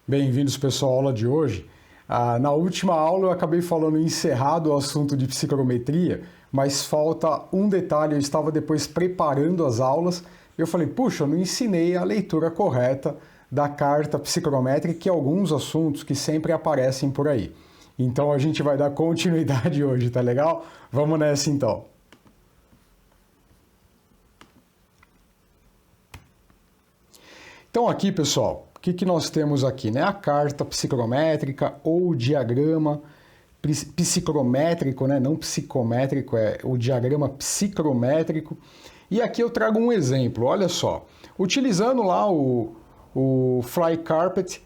Bem-vindos, pessoal, à aula de hoje. Na última aula eu acabei falando encerrado o assunto de psicometria, mas falta um detalhe. Eu estava depois preparando as aulas e eu falei, puxa, eu não ensinei a leitura correta da carta psicométrica e alguns assuntos que sempre aparecem por aí. Então a gente vai dar continuidade hoje, tá legal? Vamos nessa então. Então aqui, pessoal, o que nós temos aqui, né? A carta psicométrica ou o diagrama psicométrico, né? Não psicométrico, é o diagrama psicométrico. E aqui eu trago um exemplo, olha só. Utilizando lá o Fly Carpet,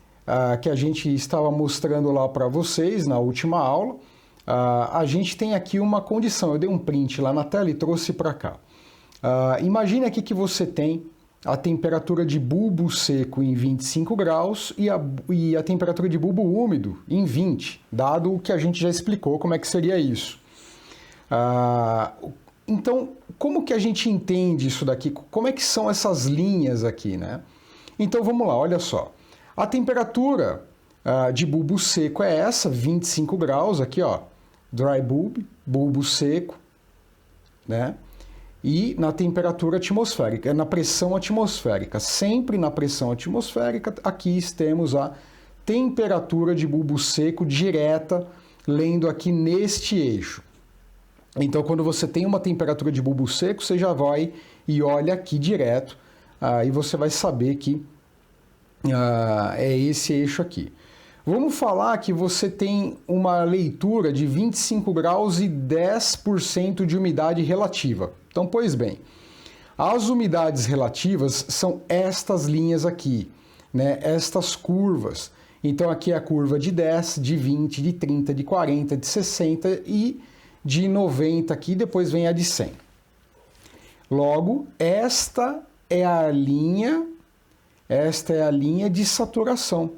que a gente estava mostrando lá para vocês na última aula, a gente tem aqui uma condição. Eu dei um print lá na tela e trouxe para cá. Imagine aqui que você tem a temperatura de bulbo seco em 25 graus e a temperatura de bulbo úmido em 20, dado o que a gente já explicou como é que seria isso. Então, como que a gente entende isso daqui? Como é que são essas linhas aqui, né? Então, vamos lá, olha só. A temperatura de bulbo seco é essa, 25 graus, aqui ó, dry bulb, bulbo seco, né? E na temperatura atmosférica, na pressão atmosférica. Sempre na pressão atmosférica, aqui temos a temperatura de bulbo seco direta, lendo aqui neste eixo. Então, quando você tem uma temperatura de bulbo seco, você já vai e olha aqui direto, e você vai saber que é esse eixo aqui. Vamos falar que você tem uma leitura de 25 graus e 10% de umidade relativa. Então, pois bem, as umidades relativas são estas linhas aqui, né? Estas curvas. Então, aqui é a curva de 10, de 20, de 30, de 40, de 60 e de 90 aqui, depois vem a de 100. Logo, esta é a linha de saturação.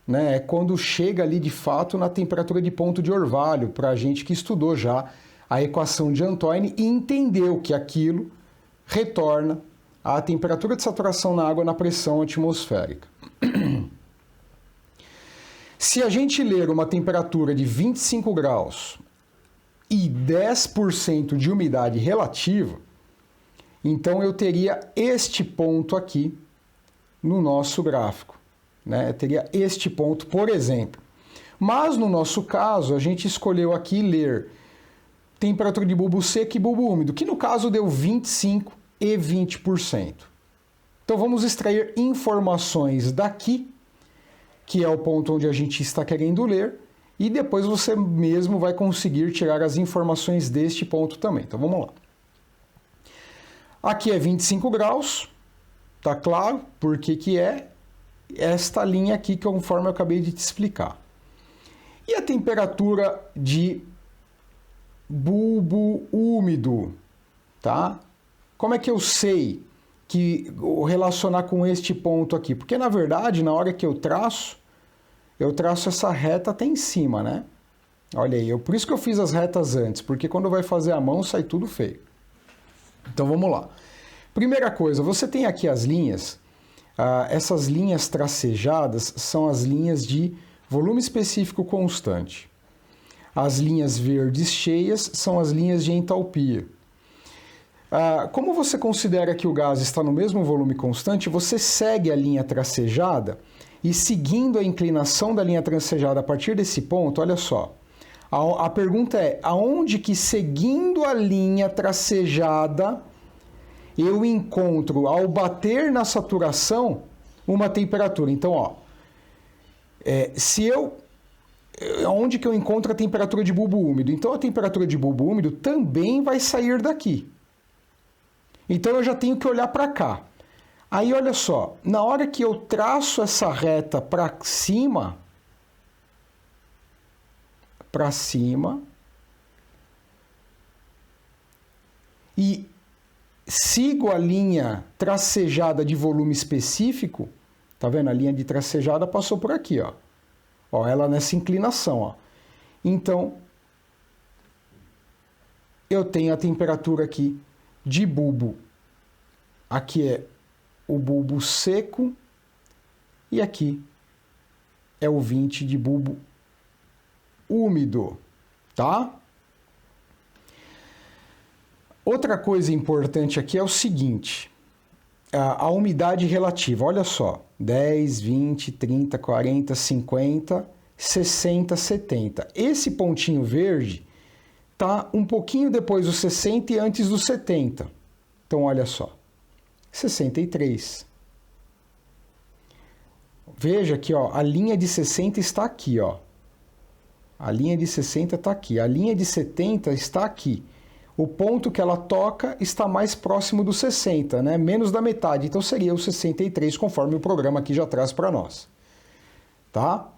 Né? É quando chega ali de fato na temperatura de ponto de orvalho, para a gente que estudou já a equação de Antoine e entendeu que aquilo retorna à temperatura de saturação na água na pressão atmosférica. Se a gente ler uma temperatura de 25 graus e 10% de umidade relativa, então eu teria este ponto aqui no nosso gráfico. Né? Teria este ponto, por exemplo. Mas no nosso caso, a gente escolheu aqui ler temperatura de bulbo seco e bulbo úmido, que no caso deu 25% e 20%. Então vamos extrair informações daqui, que é o ponto onde a gente está querendo ler, e depois você mesmo vai conseguir tirar as informações deste ponto também. Então vamos lá. Aqui é 25 graus, tá claro por que é esta linha aqui, que conforme eu acabei de te explicar. E a temperatura de bulbo úmido, tá? Como é que eu sei que relacionar com este ponto aqui? Porque, na verdade, na hora que eu traço essa reta até em cima, né? Olha aí, por isso que eu fiz as retas antes, porque quando vai fazer a mão sai tudo feio. Então, vamos lá. Primeira coisa, você tem aqui as linhas. Essas linhas tracejadas são as linhas de volume específico constante. As linhas verdes cheias são as linhas de entalpia. Como você considera que o gás está no mesmo volume constante, você segue a linha tracejada e, seguindo a inclinação da linha tracejada a partir desse ponto, olha só. A pergunta é, aonde que, seguindo a linha tracejada, eu encontro, ao bater na saturação, uma temperatura? Então, ó, onde que eu encontro a temperatura de bulbo úmido? Então, a temperatura de bulbo úmido também vai sair daqui. Então, eu já tenho que olhar para cá. Aí, olha só, na hora que eu traço essa reta para cima, e sigo a linha tracejada de volume específico, tá vendo? A linha de tracejada passou por aqui, ó. Ó, ela nessa inclinação, ó. Então, eu tenho a temperatura aqui de bulbo. Aqui é o bulbo seco e aqui é o 20 de bulbo úmido, tá? Outra coisa importante aqui é o seguinte, a umidade relativa, olha só, 10, 20, 30, 40, 50, 60, 70. Esse pontinho verde tá um pouquinho depois do 60 e antes do 70. Então, olha só, 63. Veja que ó, a linha de 60 está aqui, ó. A linha de 60 está aqui, a linha de 70 está aqui. O ponto que ela toca está mais próximo do 60, né? Menos da metade, então seria o 63, conforme o programa aqui já traz para nós. Tá?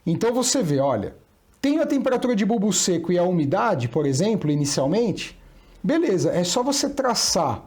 Então você vê, olha, tem a temperatura de bulbo seco e a umidade, por exemplo, inicialmente, beleza, é só você traçar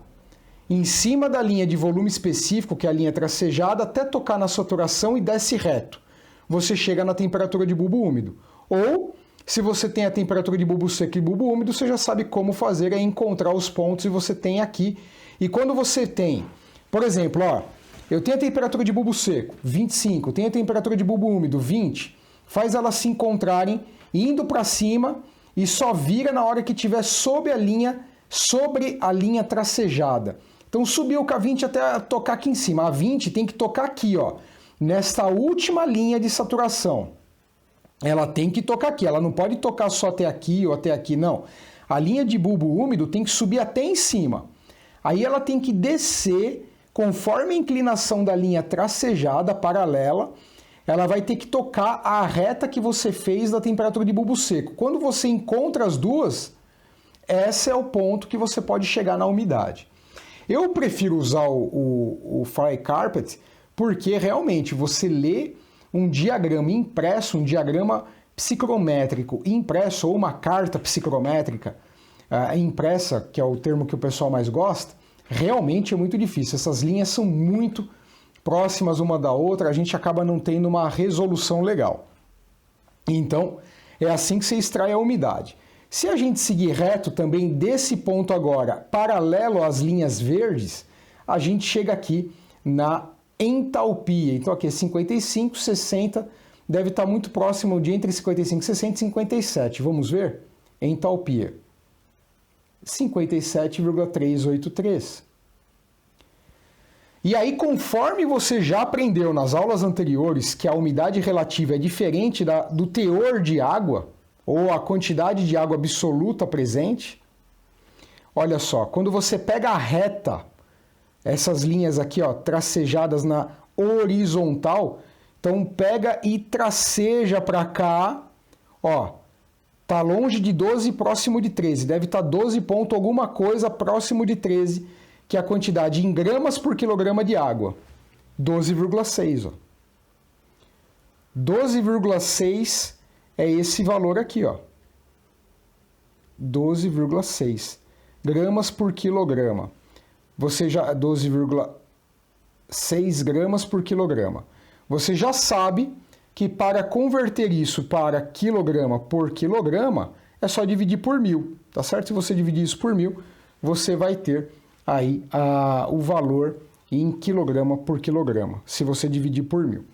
em cima da linha de volume específico, que é a linha tracejada, até tocar na saturação e desce reto. Você chega na temperatura de bulbo úmido. Ou, se você tem a temperatura de bulbo seco e bulbo úmido, você já sabe como fazer, é encontrar os pontos e você tem aqui. E quando você tem, por exemplo, ó, eu tenho a temperatura de bulbo seco, 25, tenho a temperatura de bulbo úmido, 20, faz elas se encontrarem indo para cima e só vira na hora que estiver sobre a linha tracejada. Então subiu com a 20 até tocar aqui em cima. A 20 tem que tocar aqui, ó, nesta última linha de saturação. Ela tem que tocar aqui, ela não pode tocar só até aqui ou até aqui, não. A linha de bulbo úmido tem que subir até em cima. Aí ela tem que descer, conforme a inclinação da linha tracejada, paralela, ela vai ter que tocar a reta que você fez da temperatura de bulbo seco. Quando você encontra as duas, esse é o ponto que você pode chegar na umidade. Eu prefiro usar o Fry Carpet porque realmente você lê um diagrama impresso, um diagrama psicrométrico impresso, ou uma carta psicrométrica impressa, que é o termo que o pessoal mais gosta, realmente é muito difícil. Essas linhas são muito próximas uma da outra, a gente acaba não tendo uma resolução legal. Então, é assim que você extrai a umidade. Se a gente seguir reto também desse ponto agora, paralelo às linhas verdes, a gente chega aqui na entalpia. Então aqui é 55, 60, deve estar muito próximo de entre 55, 60 e 57. Vamos ver? Entalpia. 57,383. E aí, conforme você já aprendeu nas aulas anteriores que a umidade relativa é diferente do teor de água, ou a quantidade de água absoluta presente, olha só, quando você pega a reta, essas linhas aqui, ó, tracejadas na horizontal, então pega e traceja para cá, ó, tá longe de 12 próximo de 13, deve estar 12 ponto alguma coisa próximo de 13, que é a quantidade em gramas por quilograma de água, 12,6, ó. 12,6 é esse valor aqui, ó. 12,6 gramas por quilograma. Você já 12,6 gramas por quilograma. Você já sabe que para converter isso para quilograma por quilograma, é só dividir por 1000, tá certo? Se você dividir isso por 1000, você vai ter aí o valor em quilograma por quilograma, se você dividir por 1000.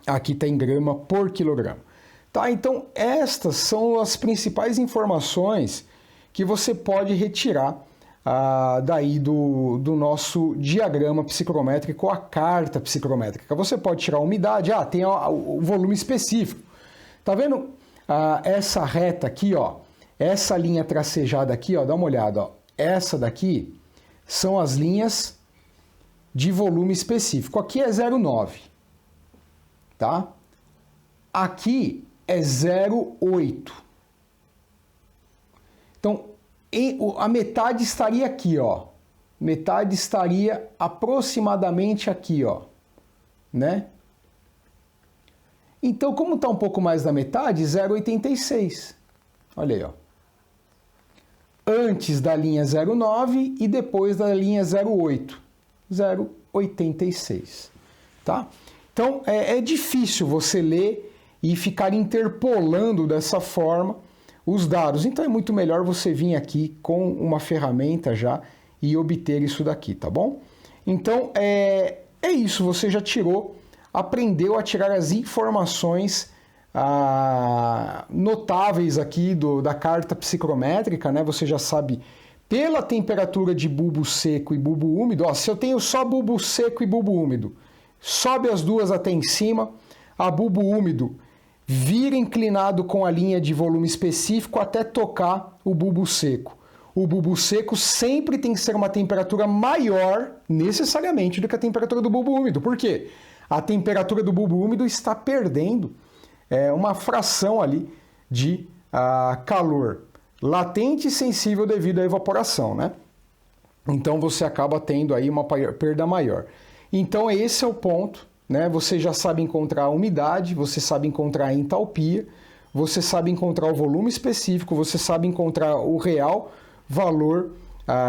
Aqui está em grama por quilograma. Tá, então estas são as principais informações que você pode retirar daí do nosso diagrama psicrométrico, a carta psicrométrica. Você pode tirar a umidade, tem o volume específico. Tá vendo essa reta aqui, ó, essa linha tracejada aqui, ó, dá uma olhada, ó, essa daqui são as linhas de volume específico. Aqui é 0,9, tá? Aqui é 0,8. Então, a metade estaria aqui, ó. Metade estaria aproximadamente aqui, ó, né? Então, como está um pouco mais da metade, 0,86. Olha aí, ó. Antes da linha 0,9 e depois da linha 0,8. 0,86, tá? Então, é difícil você ler e ficar interpolando dessa forma os dados. Então é muito melhor você vir aqui com uma ferramenta já e obter isso daqui, tá bom? Então é isso, você já tirou aprendeu a tirar as informações notáveis aqui da carta psicométrica, né? Você já sabe pela temperatura de bulbo seco e bulbo úmido. Ó, se eu tenho só bulbo seco e bulbo úmido, sobe as duas até em cima, a bulbo úmido vira inclinado com a linha de volume específico até tocar o bulbo seco. O bulbo seco sempre tem que ser uma temperatura maior, necessariamente, do que a temperatura do bulbo úmido. Por quê? A temperatura do bulbo úmido está perdendo uma fração ali de calor latente e sensível devido à evaporação, né? Então você acaba tendo aí uma perda maior. Então esse é o ponto, né? Você já sabe encontrar a umidade, você sabe encontrar a entalpia, você sabe encontrar o volume específico, você sabe encontrar o real valor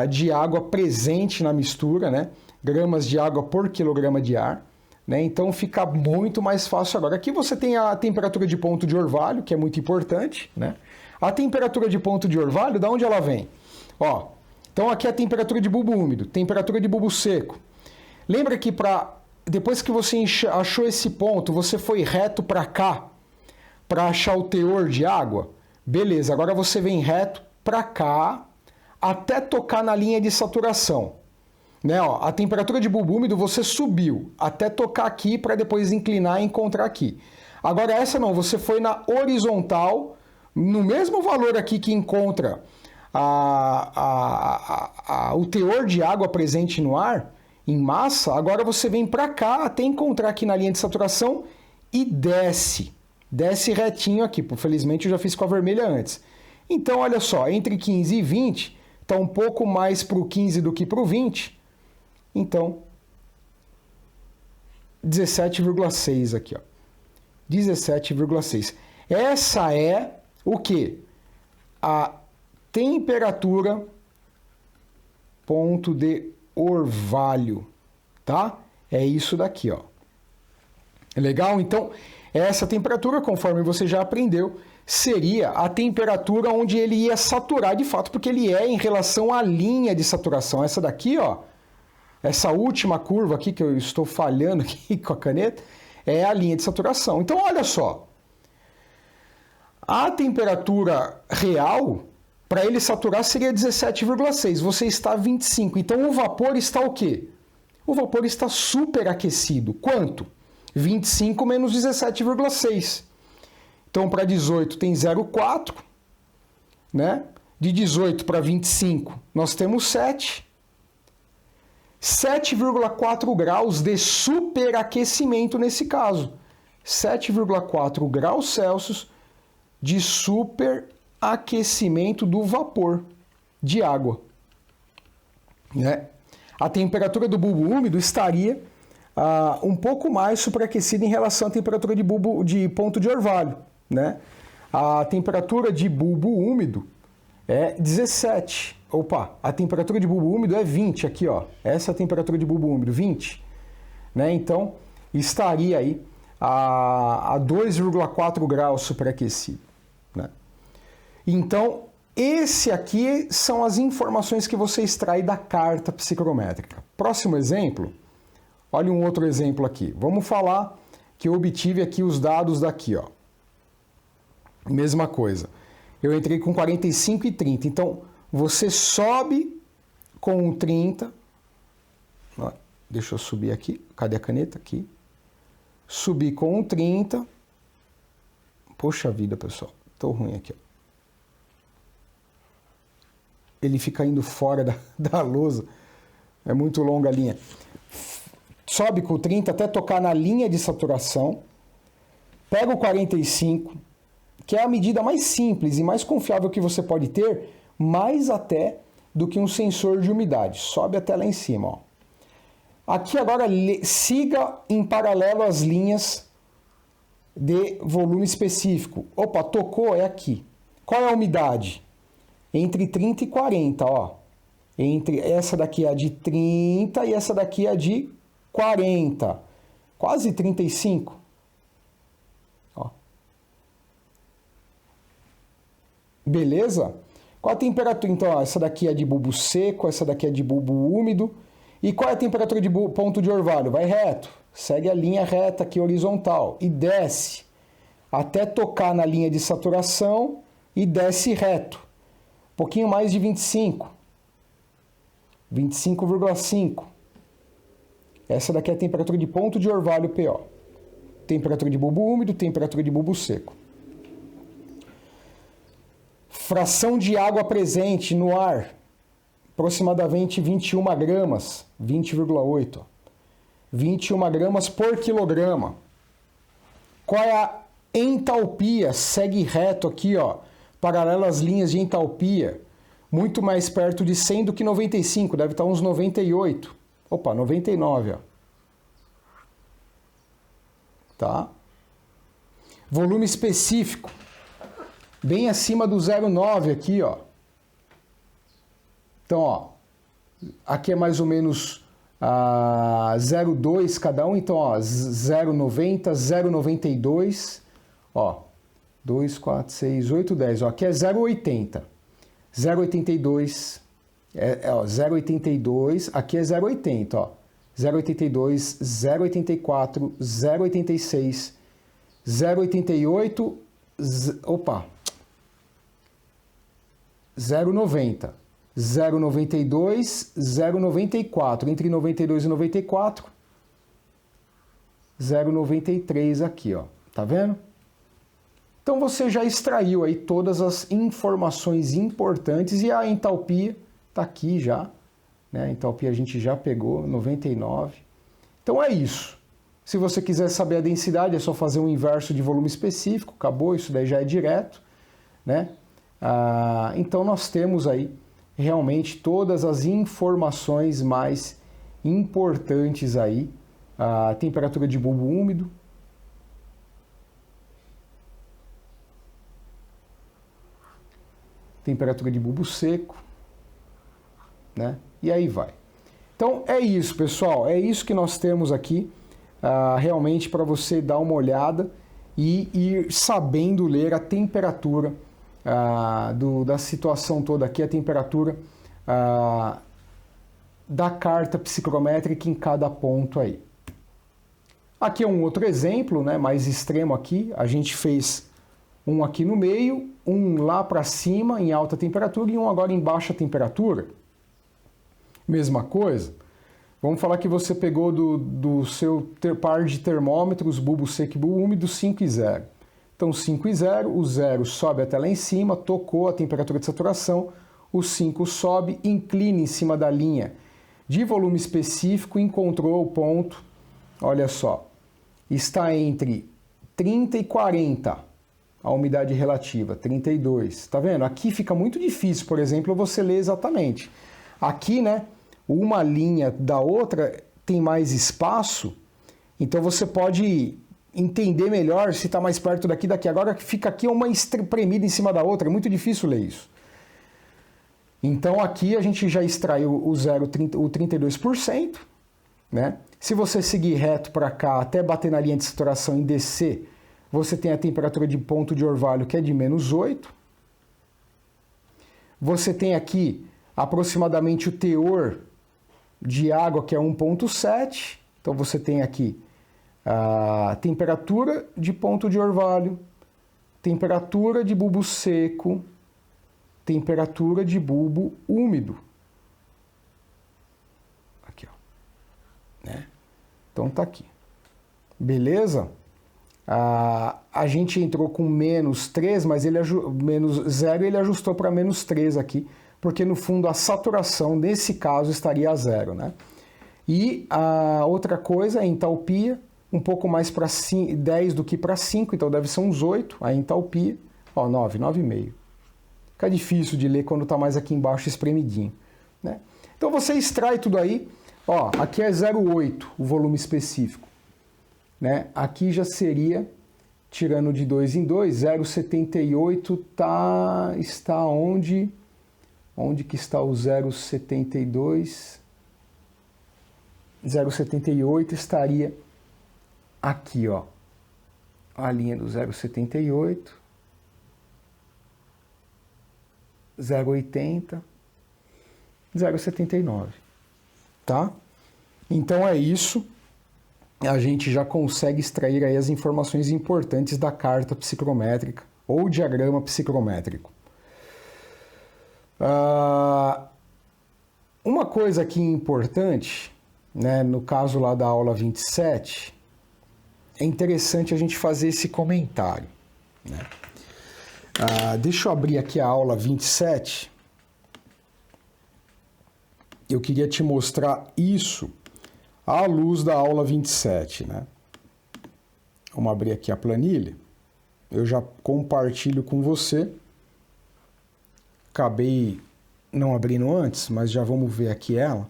de água presente na mistura, né? Gramas de água por quilograma de ar, né? Então fica muito mais fácil agora. Aqui você tem a temperatura de ponto de orvalho, que é muito importante, né? A temperatura de ponto de orvalho, da onde ela vem? Ó, então aqui é a temperatura de bulbo úmido, temperatura de bulbo seco. Lembra que depois que você achou esse ponto, você foi reto para cá para achar o teor de água? Beleza, agora você vem reto para cá até tocar na linha de saturação. Né, ó, a temperatura de bulbo úmido você subiu até tocar aqui para depois inclinar e encontrar aqui. Agora essa não, você foi na horizontal, no mesmo valor aqui que encontra o teor de água presente no ar, em massa, agora você vem para cá até encontrar aqui na linha de saturação e desce. Desce retinho aqui, felizmente eu já fiz com a vermelha antes. Então olha só, entre 15 e 20, está um pouco mais para o 15 do que para o 20, então 17,6 aqui, ó. 17,6. Essa é o que? A temperatura ponto de orvalho, tá? É isso daqui, ó. Legal? Então, essa temperatura, conforme você já aprendeu, seria a temperatura onde ele ia saturar de fato, porque ele é em relação à linha de saturação. Essa daqui, ó, essa última curva aqui, que eu estou falhando aqui com a caneta, é a linha de saturação. Então, olha só. A temperatura real, para ele saturar, seria 17,6. Você está a 25. Então, o vapor está o quê? O vapor está superaquecido. Quanto? 25 menos 17,6. Então, para 18 tem 0,4, né? De 18 para 25, nós temos 7. 7,4 graus de superaquecimento nesse caso. 7,4 graus Celsius de superaquecimento do vapor de água, né? A temperatura do bulbo úmido estaria um pouco mais superaquecida em relação à temperatura de ponto de orvalho, né? A temperatura de bulbo úmido é 17. Opa, a temperatura de bulbo úmido é 20 aqui, ó. Essa é a temperatura de bulbo úmido, 20, né? Então, estaria aí a 2,4 graus superaquecido, né? Então, esse aqui são as informações que você extrai da carta psicométrica. Próximo exemplo, olha um outro exemplo aqui. Vamos falar que eu obtive aqui os dados daqui, ó. Mesma coisa. Eu entrei com 45 e 30. Então, você sobe com o 30. Ó, deixa eu subir aqui. Cadê a caneta? Aqui. Subi com o 30. Poxa vida, pessoal. Tô ruim aqui, ó. Ele fica indo fora da lousa. É muito longa a linha. Sobe com o 30 até tocar na linha de saturação. Pega o 45, que é a medida mais simples e mais confiável que você pode ter, mais até do que um sensor de umidade. Sobe até lá em cima, ó. Aqui agora siga em paralelo as linhas de volume específico. Opa, tocou, é aqui. Qual é a umidade? Entre 30 e 40, ó. Essa daqui é a de 30 e essa daqui é a de 40. Quase 35. Ó. Beleza? Qual a temperatura? Então, ó, essa daqui é de bulbo seco, essa daqui é de bulbo úmido. E qual é a temperatura de ponto de orvalho? Vai reto. segue a linha reta aqui horizontal e desce até tocar na linha de saturação e desce reto. Um pouquinho mais de 25. 25,5. Essa daqui é a temperatura de ponto de orvalho PO. Temperatura de bulbo úmido, temperatura de bulbo seco. Fração de água presente no ar, aproximadamente 21 gramas, 20,8. 21 gramas por quilograma. Qual é a entalpia? Segue reto aqui, ó, paralelo às linhas de entalpia. Muito mais perto de 100 do que 95, deve estar uns 98. Opa, 99, ó. Tá? Volume específico, bem acima do 0,9 aqui, ó. Então, ó, aqui é mais ou menos 0,2 cada um, então, ó, 0,90, 0,92, ó, 2, 4, 6, 8, 10, ó, aqui é 0,80, 0,82, 0,82, aqui é 0,80, ó, 0,82, 0,84, 0,86, 0,88, opa, 0,90, 0,92, 0,94, entre 92 e 94, 0,93 aqui, ó, tá vendo? Então você já extraiu aí todas as informações importantes e a entalpia tá aqui já, né? A entalpia a gente já pegou, 99. Então é isso. Se você quiser saber a densidade, é só fazer um inverso de volume específico, acabou, isso daí já é direto, né? Então nós temos aí realmente todas as informações mais importantes aí, a temperatura de bulbo úmido, temperatura de bulbo seco, né? E aí vai. Então é isso, pessoal, é isso que nós temos aqui, realmente para você dar uma olhada e ir sabendo ler a temperatura da situação toda aqui, a temperatura da carta psicrométrica em cada ponto aí. Aqui é um outro exemplo, né, mais extremo aqui, a gente fez um aqui no meio, um lá para cima em alta temperatura e um agora em baixa temperatura. Mesma coisa. Vamos falar que você pegou do seu par de termômetros, bulbo seco e bulbo úmido, 5 e 0. Então 5 e 0, o 0 sobe até lá em cima, tocou a temperatura de saturação, o 5 sobe, inclina em cima da linha de volume específico, encontrou o ponto, olha só, está entre 30 e 40, a umidade relativa, 32, tá vendo? Aqui fica muito difícil, por exemplo, você ler exatamente. Aqui, né, uma linha da outra tem mais espaço, então você pode entender melhor se está mais perto daqui. Agora fica aqui uma espremida em cima da outra, é muito difícil ler isso. Então aqui a gente já extraiu o 32%, né? Se você seguir reto para cá até bater na linha de saturação e descer, você tem a temperatura de ponto de orvalho que é de -8. Você tem aqui aproximadamente o teor de água que é 1,7. Então você tem aqui a temperatura de ponto de orvalho, temperatura de bulbo seco, temperatura de bulbo úmido. Aqui, ó. Né? Então tá aqui. Beleza? A gente entrou com -3, mas -0 ele ajustou para -3 aqui, porque no fundo a saturação nesse caso estaria a 0, né? E a outra coisa, a entalpia, um pouco mais para 10 do que para 5, então deve ser uns 8, a entalpia, ó, 9, 9,5. Fica difícil de ler quando está mais aqui embaixo espremidinho, né? Então você extrai tudo aí, ó, aqui é 0,8 o volume específico, né? Aqui já seria, tirando de 2 em 2, 0,78 está onde? Onde que está o 0,72? 0,78 estaria aqui, ó, a linha do 0,78, 0,80, 0,79, tá? Então é isso. a gente já consegue extrair aí as informações importantes da carta psicrométrica ou diagrama psicrométrico. Uma coisa aqui importante, né, no caso lá da aula 27, é interessante a gente fazer esse comentário, né? Deixa eu abrir aqui a aula 27. Eu queria te mostrar isso à luz da aula 27, né? Vamos abrir aqui a planilha. Eu já compartilho com você. Acabei não abrindo antes, mas já vamos ver aqui ela.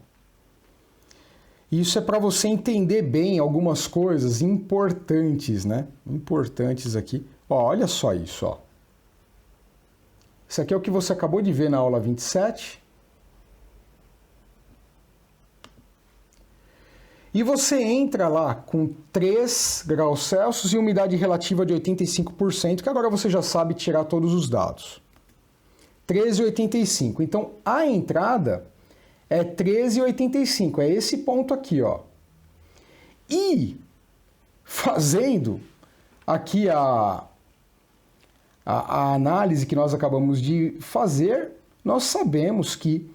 Isso é para você entender bem algumas coisas importantes, né? Importantes aqui. Ó, olha só isso, ó. Isso aqui é o que você acabou de ver na aula 27. E você entra lá com 3 graus Celsius e umidade relativa de 85%, que agora você já sabe tirar todos os dados. 13,85. Então, a entrada é 13,85. É esse ponto aqui, ó. E, fazendo aqui a análise que nós acabamos de fazer, nós sabemos que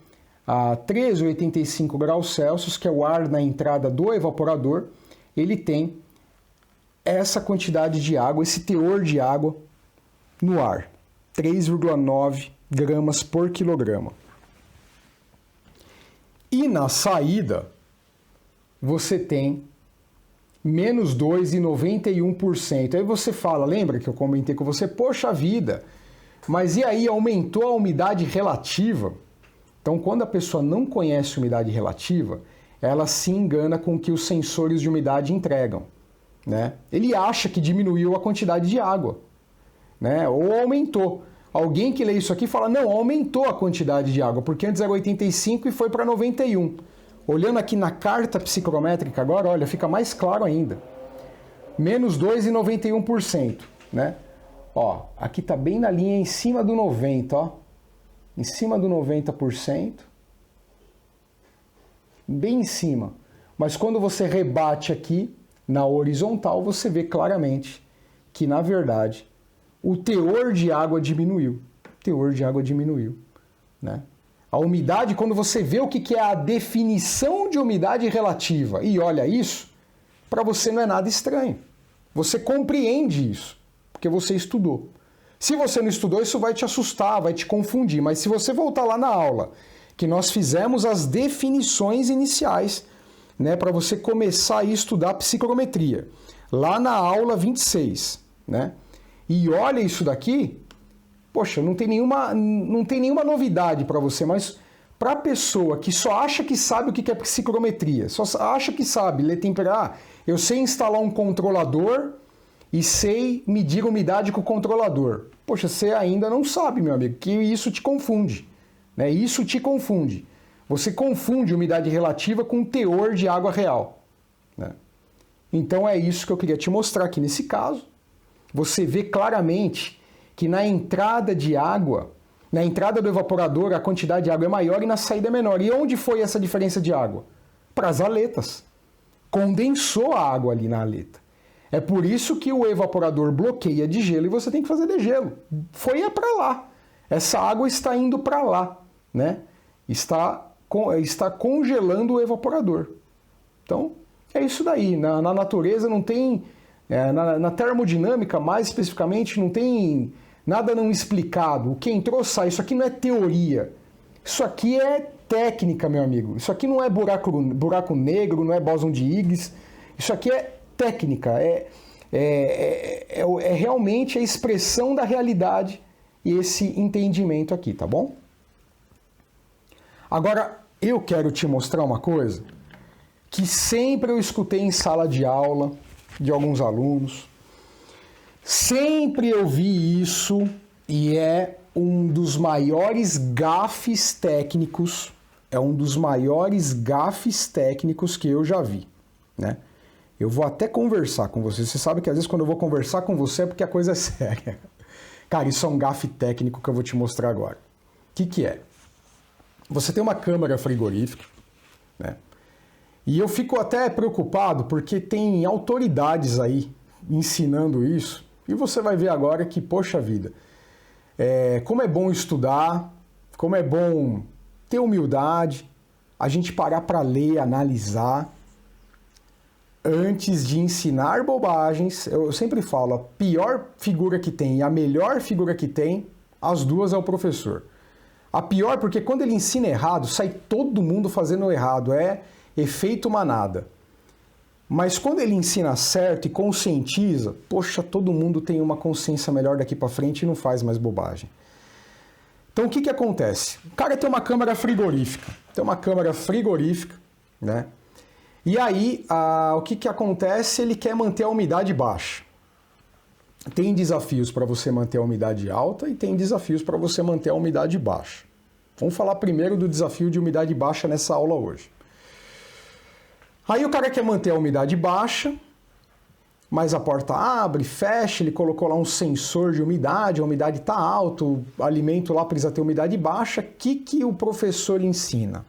a 13,85 graus Celsius, que é o ar na entrada do evaporador, ele tem essa quantidade de água, esse teor de água no ar, 3,9 gramas por quilograma. E na saída, você tem menos 2,91%. Aí você fala, lembra que eu comentei com você, poxa vida, mas e aí aumentou a umidade relativa? Então, quando a pessoa não conhece umidade relativa, ela se engana com o que os sensores de umidade entregam, né? Ele acha que diminuiu a quantidade de água, né? Ou aumentou. Alguém que lê isso aqui fala, não, aumentou a quantidade de água, porque antes era 85 e foi para 91. Olhando aqui na carta psicrométrica agora, olha, fica mais claro ainda. Menos 2,91%, né? Ó, aqui tá bem na linha em cima do 90, ó. Em cima do 90%. Bem em cima. Mas quando você rebate aqui na horizontal, você vê claramente que, na verdade, o teor de água diminuiu. O teor de água diminuiu, né? A umidade, quando você vê o que é a definição de umidade relativa e olha isso, para você não é nada estranho. Você compreende isso, porque você estudou. Se você não estudou, isso vai te assustar, vai te confundir. Mas se você voltar lá na aula, que nós fizemos as definições iniciais, né, para você começar a estudar psicometria, lá na aula 26, né? E olha isso daqui, poxa, não tem nenhuma novidade para você, mas para a pessoa que só acha que sabe o que é psicometria, só acha que sabe ler temperatura, eu sei instalar um controlador e sei medir a umidade com o controlador. Poxa, você ainda não sabe, meu amigo, que isso te confunde, né? Isso te confunde. Você confunde umidade relativa com teor de água real, né? Então é isso que eu queria te mostrar aqui nesse caso. Você vê claramente que na entrada de água, na entrada do evaporador, a quantidade de água é maior e na saída é menor. E onde foi essa diferença de água? Para as aletas. Condensou a água ali na aleta. É por isso que o evaporador bloqueia de gelo e você tem que fazer degelo. Foi para lá. Essa água está indo para lá, né? Está congelando o evaporador. Então, é isso daí. Na natureza não tem... na termodinâmica, mais especificamente, não tem nada não explicado. O que entrou, sai. Isso aqui não é teoria. Isso aqui é técnica, meu amigo. Isso aqui não é buraco negro, não é bóson de Higgs. Isso aqui é técnica. É realmente a expressão da realidade e esse entendimento aqui, tá bom? Agora, eu quero te mostrar uma coisa que sempre eu escutei em sala de aula de alguns alunos. Sempre eu vi isso e é um dos maiores gafes técnicos, que eu já vi, né? Eu vou até conversar com você. Você sabe que às vezes quando eu vou conversar com você é porque a coisa é séria. Cara, isso é um gafe técnico que eu vou te mostrar agora. O que é? Você tem uma câmara frigorífica, né? E eu fico até preocupado porque tem autoridades aí ensinando isso, e você vai ver agora que, poxa vida, como é bom estudar, como é bom ter humildade, a gente parar para ler, analisar, antes de ensinar bobagens. Eu sempre falo, a pior figura que tem e a melhor figura que tem, as duas é o professor. A pior porque quando ele ensina errado, sai todo mundo fazendo errado, é efeito manada. Mas quando ele ensina certo e conscientiza, poxa, todo mundo tem uma consciência melhor daqui para frente e não faz mais bobagem. Então o que acontece? O cara tem uma câmara frigorífica, né? E aí, o que acontece? Ele quer manter a umidade baixa. Tem desafios para você manter a umidade alta e tem desafios para você manter a umidade baixa. Vamos falar primeiro do desafio de umidade baixa nessa aula hoje. Aí o cara quer manter a umidade baixa, mas a porta abre, fecha, ele colocou lá um sensor de umidade, a umidade está alta, o alimento lá precisa ter umidade baixa. O que o professor ensina?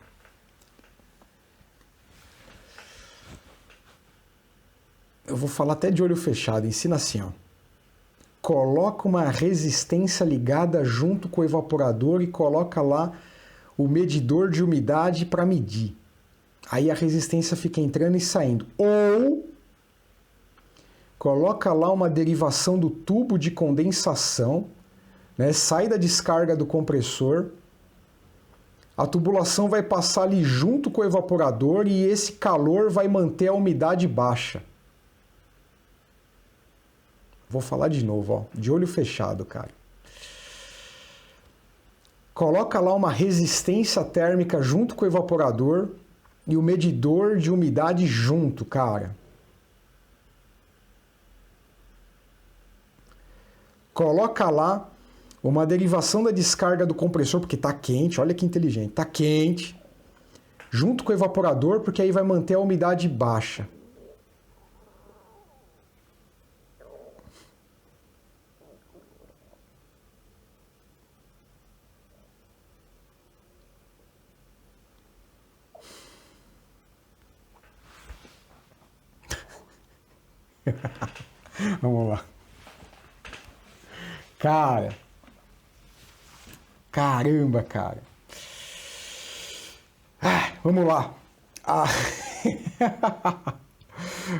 Eu vou falar até de olho fechado, ensina assim, ó. Coloca uma resistência ligada junto com o evaporador e coloca lá o medidor de umidade para medir. Aí a resistência fica entrando e saindo. Ou coloca lá uma derivação do tubo de condensação, né? Sai da descarga do compressor, a tubulação vai passar ali junto com o evaporador e esse calor vai manter a umidade baixa. Vou falar de novo, ó, de olho fechado, cara. Coloca lá uma resistência térmica junto com o evaporador e o medidor de umidade junto, cara. Coloca lá uma derivação da descarga do compressor, porque tá quente, olha que inteligente, tá quente, junto com o evaporador, porque aí vai manter a umidade baixa. Vamos lá. Cara. Caramba, cara. Vamos lá.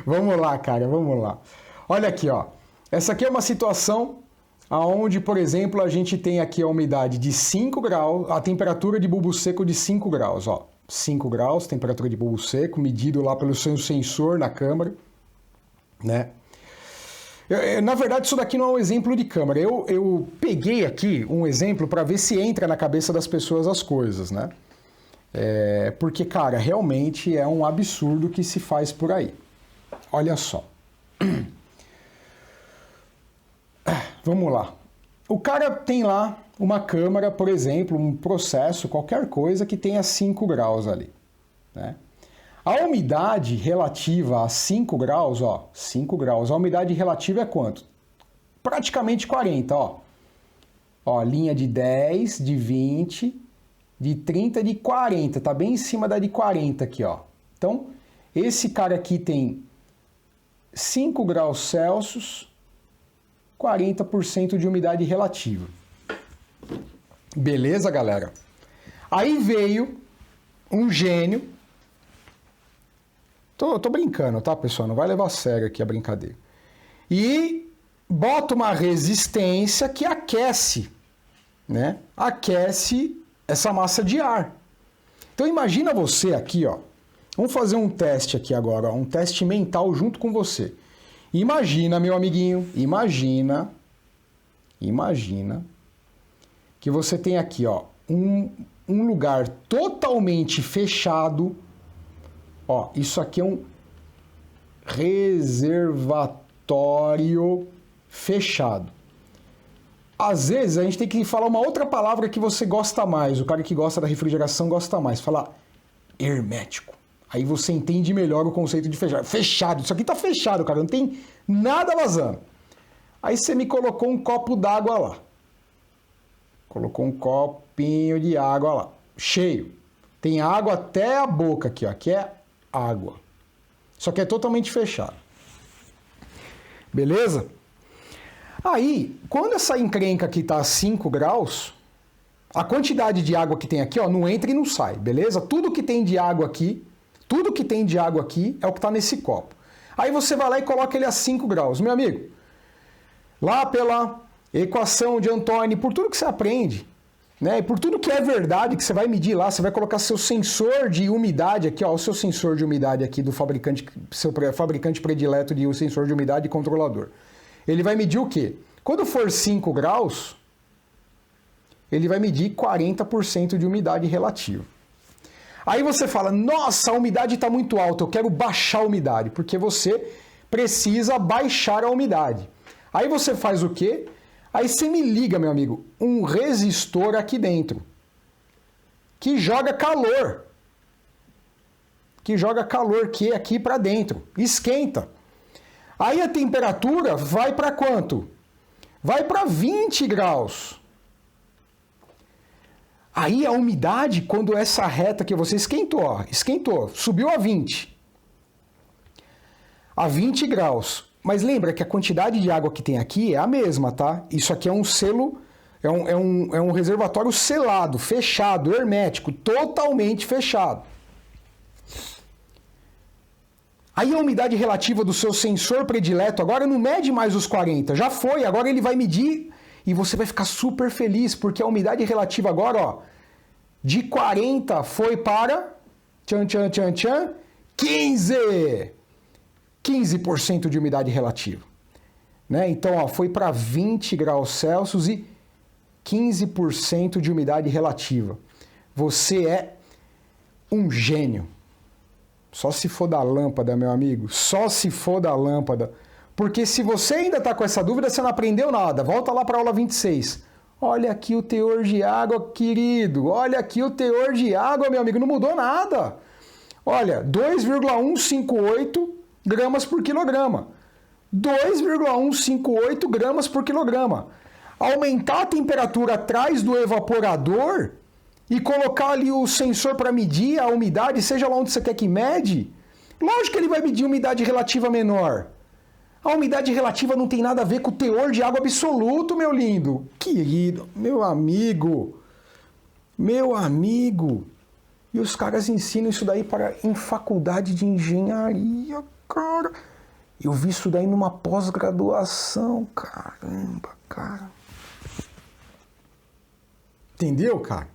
Vamos lá, cara, vamos lá. Olha aqui, ó. Essa aqui é uma situação onde, por exemplo, a gente tem aqui a umidade de 5 graus, a temperatura de bulbo seco de 5 graus, ó. 5 graus, temperatura de bulbo seco, medido lá pelo seu sensor na câmara, né? Na verdade, isso daqui não é um exemplo de câmara. Eu peguei aqui um exemplo para ver se entra na cabeça das pessoas as coisas, né? Porque, cara, realmente é um absurdo que se faz por aí. Olha só. Vamos lá. O cara tem lá uma câmara, por exemplo, um processo, qualquer coisa que tenha 5 graus ali, né? A umidade relativa a 5 graus, ó, 5 graus, a umidade relativa é quanto? Praticamente 40, ó. Ó, linha de 10, de 20, de 30, de 40, tá bem em cima da de 40 aqui, ó. Então, esse cara aqui tem 5 graus Celsius, 40% de umidade relativa. Beleza, galera? Aí veio um gênio. Tô brincando, tá, pessoal? Não vai levar a sério aqui a brincadeira. E bota uma resistência que aquece, né? Aquece essa massa de ar. Então imagina você aqui, ó. Vamos fazer um teste aqui agora, ó, um teste mental junto com você. Imagina, meu amiguinho, imagina que você tem aqui, ó, um lugar totalmente fechado. Ó, isso aqui é um reservatório fechado. Às vezes a gente tem que falar uma outra palavra que você gosta mais, o cara que gosta da refrigeração gosta mais, falar hermético. Aí você entende melhor o conceito de fechado. Fechado, isso aqui tá fechado, cara, não tem nada vazando. Aí você me colocou um copo d'água lá. Colocou um copinho de água lá, cheio. Tem água até a boca aqui, ó, que é água. Só que é totalmente fechado. Beleza? Aí, quando essa encrenca aqui está a 5 graus, a quantidade de água que tem aqui, ó, não entra e não sai, beleza? Tudo que tem de água aqui é o que está nesse copo. Aí você vai lá e coloca ele a 5 graus. Meu amigo, lá pela equação de Antônio, por tudo que você aprende, né? E por tudo que é verdade, que você vai medir lá, você vai colocar seu sensor de umidade aqui, ó, o seu sensor de umidade aqui do fabricante, seu fabricante predileto de sensor de umidade e controlador. Ele vai medir o quê? Quando for 5 graus, ele vai medir 40% de umidade relativa. Aí você fala, nossa, a umidade está muito alta, eu quero baixar a umidade, porque você precisa baixar a umidade. Aí você faz o quê? Aí você me liga, meu amigo, um resistor aqui dentro, que joga calor. Que joga calor que aqui para dentro, esquenta. Aí a temperatura vai para quanto? Vai para 20 graus. Aí a umidade, quando essa reta que você esquentou, ó, esquentou, subiu a 20. A 20 graus. Mas lembra que a quantidade de água que tem aqui é a mesma, tá? Isso aqui é um selo, é um reservatório selado, fechado, hermético, totalmente fechado. Aí a umidade relativa do seu sensor predileto agora não mede mais os 40, já foi, agora ele vai medir e você vai ficar super feliz, porque a umidade relativa agora, ó, de 40 foi para 15! 15% de umidade relativa. Né? Então, ó, foi para 20 graus Celsius e 15% de umidade relativa. Você é um gênio. Só se for da lâmpada, meu amigo. Só se for da lâmpada. Porque se você ainda está com essa dúvida, você não aprendeu nada. Volta lá para a aula 26. Olha aqui o teor de água, querido. Olha aqui o teor de água, meu amigo. Não mudou nada. Olha, 2,158 gramas por quilograma. 2,158 gramas por quilograma. Aumentar a temperatura atrás do evaporador e colocar ali o sensor para medir a umidade, seja lá onde você quer que mede, lógico que ele vai medir umidade relativa menor. A umidade relativa não tem nada a ver com o teor de água absoluto, meu lindo. Querido, meu amigo. E os caras ensinam isso daí em faculdade de engenharia, cara. Eu vi isso daí numa pós-graduação, caramba, cara. Entendeu, cara?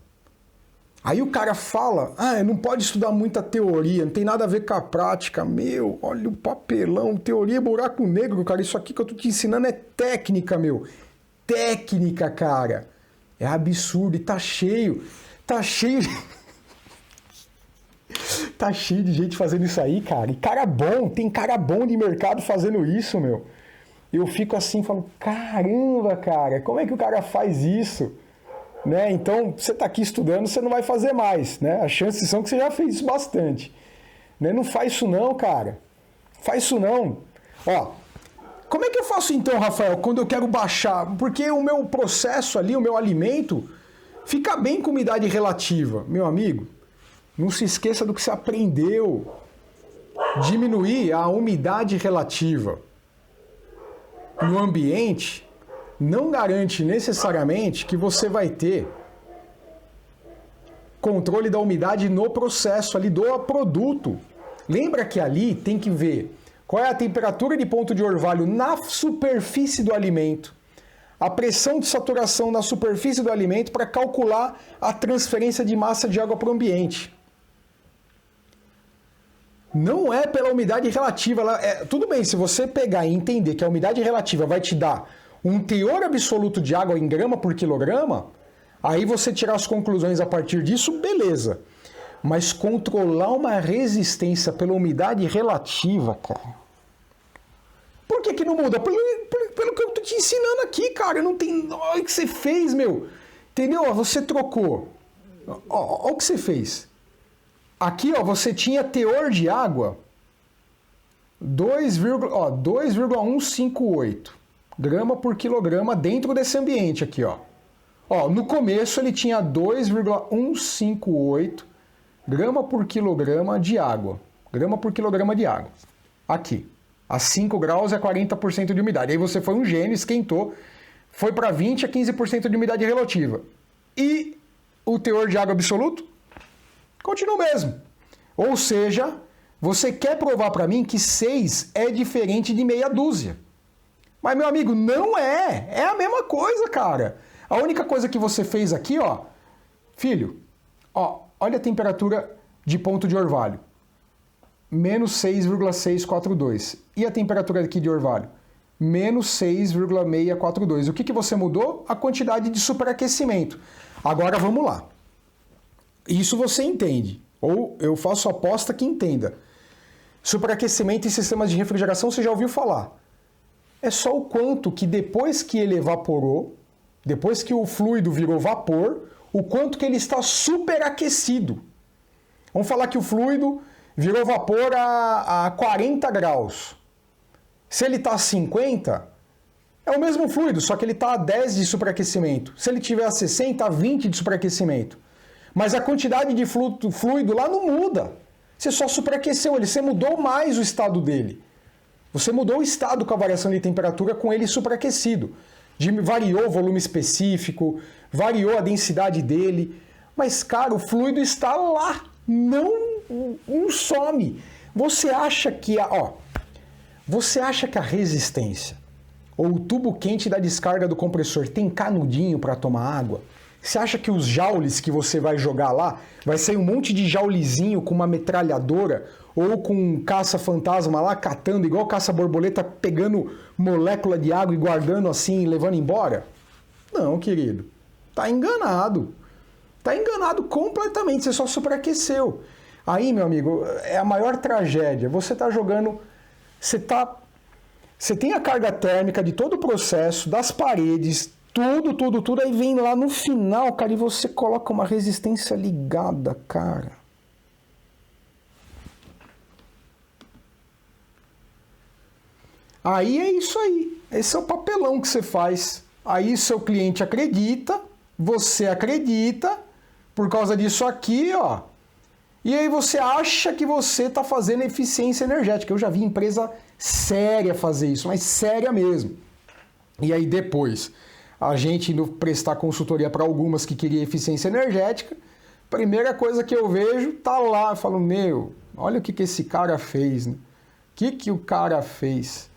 Aí o cara fala, não pode estudar muita teoria, não tem nada a ver com a prática. Meu, olha o papelão, teoria é buraco negro, cara. Isso aqui que eu tô te ensinando é técnica, meu. Técnica, cara. É absurdo e tá cheio. Tá cheio de gente fazendo isso aí, cara. E cara bom, tem cara bom de mercado fazendo isso, meu. Eu fico assim, falando, caramba, cara, como é que o cara faz isso? Né? Então, você está aqui estudando, você não vai fazer mais, né? As chances são que você já fez isso bastante. Né? Não faz isso não, cara. Faz isso não. Ó, como é que eu faço então, Rafael, quando eu quero baixar? Porque o meu processo ali, o meu alimento, fica bem com umidade relativa. Meu amigo, não se esqueça do que você aprendeu. Diminuir a umidade relativa no ambiente não garante necessariamente que você vai ter controle da umidade no processo ali do produto. Lembra que ali tem que ver qual é a temperatura de ponto de orvalho na superfície do alimento, a pressão de saturação na superfície do alimento para calcular a transferência de massa de água para o ambiente. Não é pela umidade relativa. Tudo bem, se você pegar e entender que a umidade relativa vai te dar um teor absoluto de água em grama por quilograma, aí você tirar as conclusões a partir disso, beleza. Mas controlar uma resistência pela umidade relativa, cara. Por que não muda? Pelo que eu tô te ensinando aqui, cara. Não tem... Olha o que você fez, meu. Entendeu? Você trocou. Olha o que você fez. Aqui, ó, você tinha teor de água 2,158 grama por quilograma dentro desse ambiente aqui, ó. Ó, no começo ele tinha 2,158 grama por quilograma de água. grama por quilograma de água. Aqui. A 5 graus é 40% de umidade. Aí você foi um gênio, esquentou, foi para 20 a 15% de umidade relativa. E o teor de água absoluto? Continua o mesmo. Ou seja, você quer provar para mim que 6 é diferente de meia dúzia. Mas, meu amigo, não é. É a mesma coisa, cara. A única coisa que você fez aqui, ó, filho, ó, olha a temperatura de ponto de orvalho. Menos 6,642. E a temperatura aqui de orvalho? Menos 6,642. O que você mudou? A quantidade de superaquecimento. Agora vamos lá. Isso você entende. Ou eu faço aposta que entenda. Superaquecimento em sistemas de refrigeração você já ouviu falar. É só o quanto que depois que ele evaporou, depois que o fluido virou vapor, o quanto que ele está superaquecido. Vamos falar que o fluido virou vapor a 40 graus. Se ele está a 50, é o mesmo fluido, só que ele está a 10 de superaquecimento. Se ele tiver a 60, a 20 de superaquecimento. Mas a quantidade de fluido lá não muda. Você só superaqueceu ele, você mudou mais o estado dele. Você mudou o estado com a variação de temperatura com ele superaquecido. Variou o volume específico, variou a densidade dele. Mas, cara, o fluido está lá, não some. Você acha que a resistência ou o tubo quente da descarga do compressor tem canudinho para tomar água? Você acha que os joules que você vai jogar lá vai ser um monte de jaulezinho com uma metralhadora ou com um caça-fantasma lá catando, igual caça-borboleta, pegando molécula de água e guardando assim e levando embora? Não, querido. Tá enganado. Tá enganado completamente. Você só superaqueceu. Aí, meu amigo, é a maior tragédia. Você tá jogando... Você tem a carga térmica de todo o processo, das paredes, tudo, aí vem lá no final, cara, e você coloca uma resistência ligada, cara. Aí é isso aí. Esse é o papelão que você faz. Aí seu cliente acredita, você acredita, por causa disso aqui, ó. E aí você acha que você está fazendo eficiência energética. Eu já vi empresa séria fazer isso, mas séria mesmo. E aí depois, a gente indo prestar consultoria para algumas que queriam eficiência energética, primeira coisa que eu vejo, tá lá, eu falo, meu, olha o que esse cara fez, né? O que o cara fez?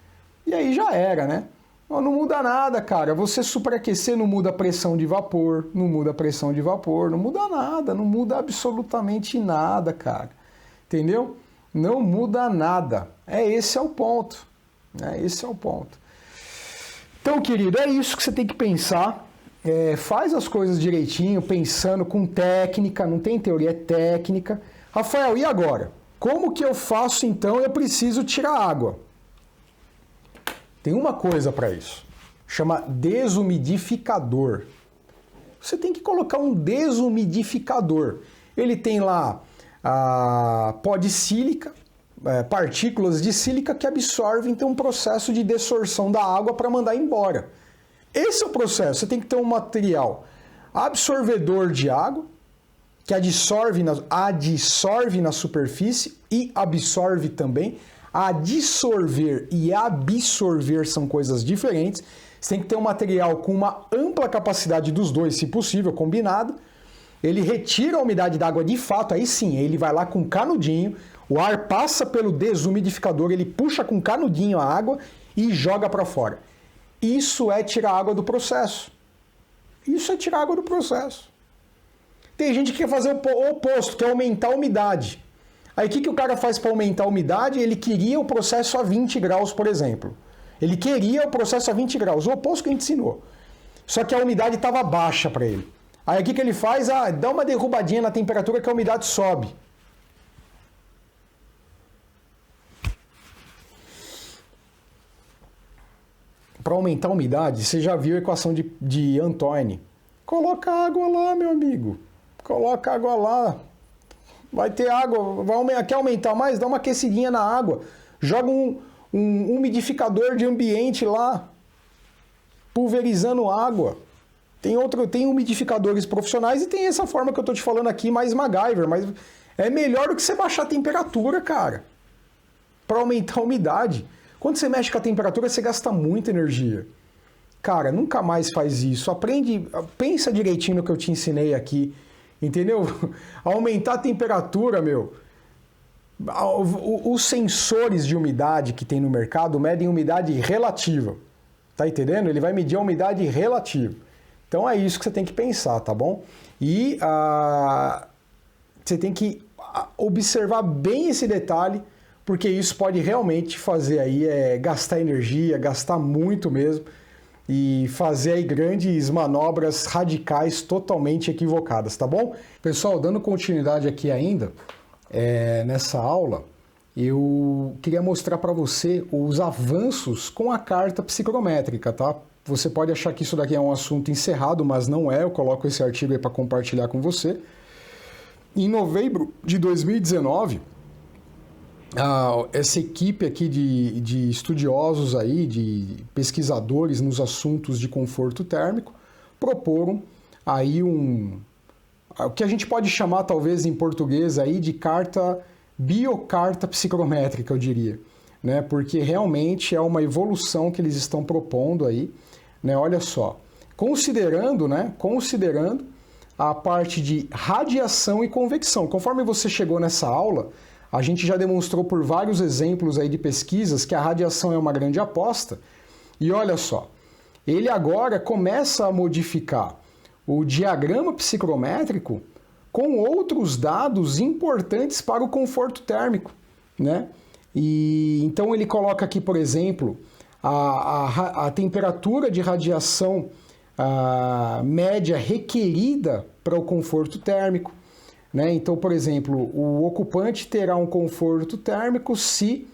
E aí já era, né? Não muda nada, cara. Você superaquecer não muda a pressão de vapor, não muda a pressão de vapor, não muda nada, não muda absolutamente nada, cara. Entendeu? Não muda nada. Esse é o ponto. Esse é o ponto. Então, querido, é isso que você tem que pensar. Faz as coisas direitinho, pensando com técnica, não tem teoria, é técnica. Rafael, e agora? Como que eu faço, então? Eu preciso tirar água. Tem uma coisa para isso, chama desumidificador. Você tem que colocar um desumidificador. Ele tem lá pó de sílica, partículas de sílica que absorvem, então um processo de desorção da água para mandar embora. Esse é o processo. Você tem que ter um material absorvedor de água, que adsorve na superfície e absorve também. Adsorver e absorver são coisas diferentes. Você tem que ter um material com uma ampla capacidade dos dois, se possível, combinado. Ele retira a umidade da água de fato, aí sim, ele vai lá com canudinho, o ar passa pelo desumidificador, ele puxa com canudinho a água e joga para fora. Isso é tirar a água do processo. Isso é tirar a água do processo. Tem gente que quer fazer o oposto, que é aumentar a umidade. Aí o que o cara faz para aumentar a umidade? Ele queria o processo a 20 graus, por exemplo. Ele queria o processo a 20 graus, o oposto que a gente ensinou. Só que a umidade estava baixa para ele. Aí o que ele faz? Dá uma derrubadinha na temperatura que a umidade sobe. Para aumentar a umidade, você já viu a equação de Antoine. Coloca água lá, meu amigo. Coloca água lá. Vai ter água, quer aumentar mais? Dá uma aquecidinha na água. Joga um umidificador de ambiente lá, pulverizando água. Tem umidificadores profissionais e tem essa forma que eu estou te falando aqui, mais MacGyver, mas É melhor do que você baixar a temperatura, cara, para aumentar a umidade. Quando você mexe com a temperatura, você gasta muita energia. Cara, nunca mais faz isso. Aprende, pensa direitinho no que eu te ensinei aqui, entendeu? Aumentar a temperatura, meu. Os sensores de umidade que tem no mercado medem umidade relativa. Tá entendendo? Ele vai medir a umidade relativa. Então é isso que você tem que pensar, tá bom? E você tem que observar bem esse detalhe, porque isso pode realmente fazer aí gastar energia, gastar muito mesmo, e fazer aí grandes manobras radicais totalmente equivocadas, tá bom? Pessoal, dando continuidade aqui ainda, nessa aula, eu queria mostrar para você os avanços com a carta psicométrica, tá? Você pode achar que isso daqui é um assunto encerrado, mas não é. Eu coloco esse artigo aí para compartilhar com você. Em novembro de 2019, essa equipe aqui de estudiosos aí, de pesquisadores nos assuntos de conforto térmico, proporam aí o que a gente pode chamar talvez em português aí de biocarta psicométrica, eu diria, né? Porque realmente é uma evolução que eles estão propondo aí, né? Olha só, considerando a parte de radiação e convecção. Conforme você chegou nessa aula, a gente já demonstrou por vários exemplos aí de pesquisas que a radiação é uma grande aposta. E olha só, ele agora começa a modificar o diagrama psicométrico com outros dados importantes para o conforto térmico, né? E então ele coloca aqui, por exemplo, a temperatura de radiação média requerida para o conforto térmico, né? Então, por exemplo, o ocupante terá um conforto térmico se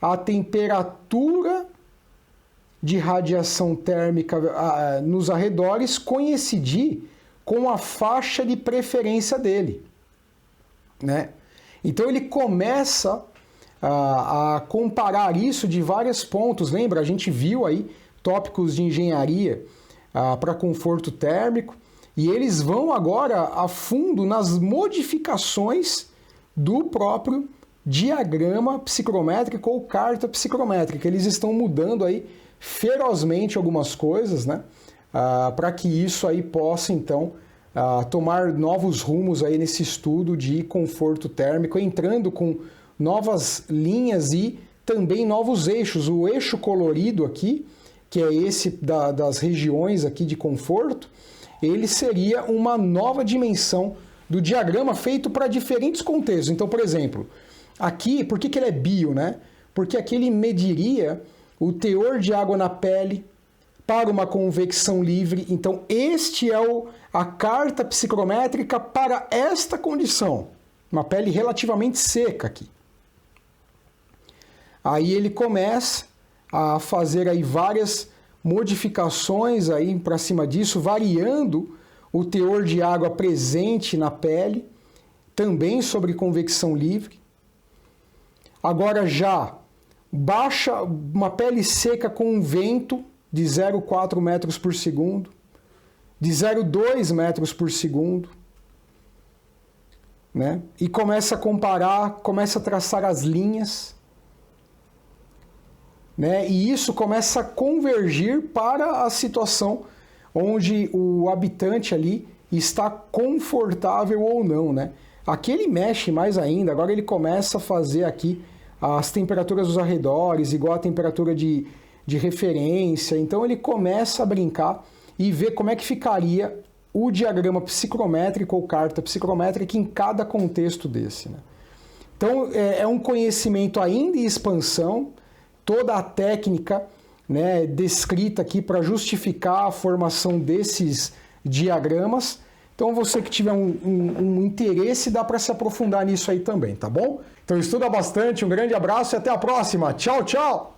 a temperatura de radiação térmica nos arredores coincidir com a faixa de preferência dele, né? Então ele começa a comparar isso de vários pontos. Lembra? A gente viu aí tópicos de engenharia para conforto térmico, e eles vão agora a fundo nas modificações do próprio diagrama psicométrico ou carta psicométrica. Eles estão mudando aí ferozmente algumas coisas, né? Para que isso aí possa, então, tomar novos rumos aí nesse estudo de conforto térmico, entrando com novas linhas e também novos eixos. O eixo colorido aqui, que é esse das regiões aqui de conforto, ele seria uma nova dimensão do diagrama feito para diferentes contextos. Então, por exemplo, aqui, por que ele é bio, né? Porque aqui ele mediria o teor de água na pele para uma convecção livre. Então, este é a carta psicométrica para esta condição. Uma pele relativamente seca aqui. Aí ele começa a fazer aí várias modificações aí para cima disso, variando o teor de água presente na pele, também sobre convecção livre. Agora já baixa uma pele seca com um vento de 0,4 metros por segundo, de 0,2 metros por segundo, né? E começa a comparar, começa a traçar as linhas, né? E isso começa a convergir para a situação onde o habitante ali está confortável ou não, né? Aqui ele mexe mais ainda, agora ele começa a fazer aqui as temperaturas dos arredores, igual a temperatura de referência. Então ele começa a brincar e ver como é que ficaria o diagrama psicométrico ou carta psicométrica em cada contexto desse, né? Então é um conhecimento ainda em expansão, toda a técnica, né, descrita aqui para justificar a formação desses diagramas. Então você que tiver um interesse, dá para se aprofundar nisso aí também, tá bom? Então estuda bastante, um grande abraço e até a próxima. Tchau, tchau!